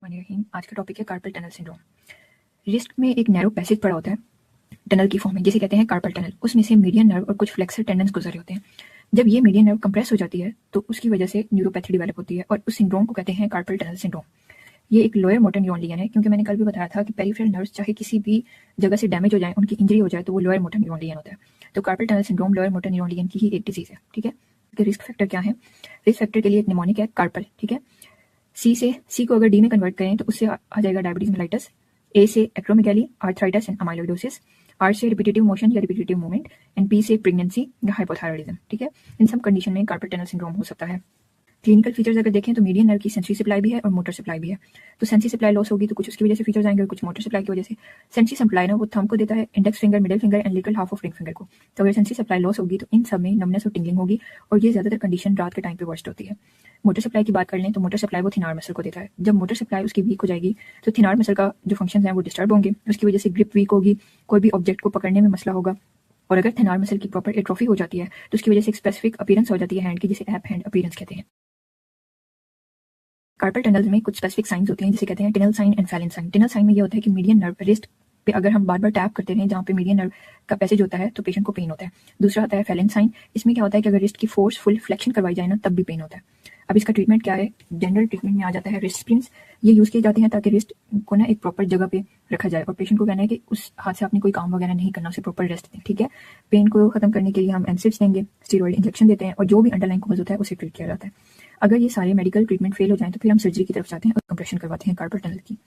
रहीम। आज का टॉपिक है कार्पल टनल सिंड्रोम। रिस्ट में एक नैरो पैसेज पड़ा होता है टनल की फॉर्म में, जिसे कहते हैं कार्पल टनल। उसमें से मीडियन नर्व और कुछ फ्लेक्सर टेंडन्स गुजर रहे होते हैं। जब ये मीडियन नर्व कंप्रेस हो जाती है तो उसकी वजह से न्यूरोपैथी डेवलप होती है और उस सिंड्रोम को कहते हैं कार्पल टनल सिंड्रोम। ये एक लोअर मोटर न्यूरॉन लिगन है, क्योंकि मैंने कल भी बताया था कि पेरिफेरल नर्व्स चाहे किसी भी जगह से डैमेज हो जाए, उनकी इंजरी हो जाए, तो वो लोअर मोटर न्यूरॉन लिगन होता है। तो carpal tunnel syndrome lower motor neuron ligand की ही एक डिजीज है। ठीक है, रिस्क फैक्टर क्या है? रिस्क फैक्टर के लिए एक निमोनिक है कार्पल। ठीक है, सी को अगर डी में कन्वर्ट करें तो उससे आ जाएगा डायबिटीज मेलाइटस, ए से acromegaly, arthritis and amyloidosis, R से रिपीटेटिव मोशन या रिपीटेटिव मूवमेंट, एंड पी से प्रेगनेंसी या हाइपोथायरॉयडिज्म। ठीक है, इन सब कंडीशन में कार्पल टनल सिंड्रोम हो सकता है। क्लिनिकल फीचर्स अगर देखें तो मीडियन नर्व की सेंसरी सप्लाई भी है और मोटर सप्लाई भी है। तो सेंसरी सप्लाई लॉस होगी तो कुछ उसकी वजह से फीचर्स आएंगे और कुछ मोटर सप्लाई की वजह से। सेंसरी सप्लाई ना वो थंब को देता है, index finger, middle finger and little half of ring finger को। तो अगर सेंसरी सप्लाई लॉस होगी तो इन सब में नमनेस और टिंगलिंग होगी और ये ज्यादातर कंडीशन रात के टाइम पे वर्स्ट होती है। मोटर सप्लाई की बात कर लें तो मोटर सप्लाई वो थिनार मसल को देता है। जब मोटर सप्लाई उसकी वीक हो जाएगी तो थिनार मसल का जो फंक्शन है वो डिस्टर्ब होंगे, उसकी वजह से ग्रिप वीक होगी, कोई भी ऑब्जेक्ट को पकड़ने में मसला होगा। और अगर थिनार मसल की प्रॉपर एट्रोफी हो जाती है तो उसकी वजह से एक स्पेसिफिक अपीयरेंस हो जाती है हैंड की, जिसे ऐप हैंड अपीयरेंस कहते हैं। कार्पल टनल में कुछ स्पेसिफिक साइंस होते हैं जिसे कहते हैं Tinel sign and Phalen sign. Tinel sign में ये होता है कि मीडियन नर्व रिस्ट पे अगर हम बार बार टैप करते रहें जहाँ पे मीडियन नर्व का पैसेज होता है तो पेशेंट को पेन होता है। दूसरा होता है फैलिन साइन। इसमें क्या होता है कि अगर रिस्ट की फोर्सफुल फ्लेक्शन करवाई जाए ना तब भी पेन होता है। अब इसका ट्रीटमेंट क्या है? जनरल ट्रीटमेंट में आ जाता है रिस्ट स्प्रिंग्स। ये यूज किए जाते हैं ताकि रिस्ट को ना एक प्रॉपर जगह पे रखा जाए और पेशेंट को कहना है कि उस हाथ से आपने कोई काम वगैरह नहीं करना, उसे प्रॉपर रेस्ट दें। ठीक है, पेन को खत्म करने के लिए हम एनसिड्स देंगे, स्टीरॉइड इंजेक्शन देते हैं और जो भी अंडरलाइन कॉज होता है उसे ट्रीट किया जाता है। अगर ये सारे मेडिकल ट्रीटमेंट फेल हो जाएं तो फिर हम सर्जरी की तरफ जाते हैं और कंप्रेशन करवाते हैं कार्पल टनल की।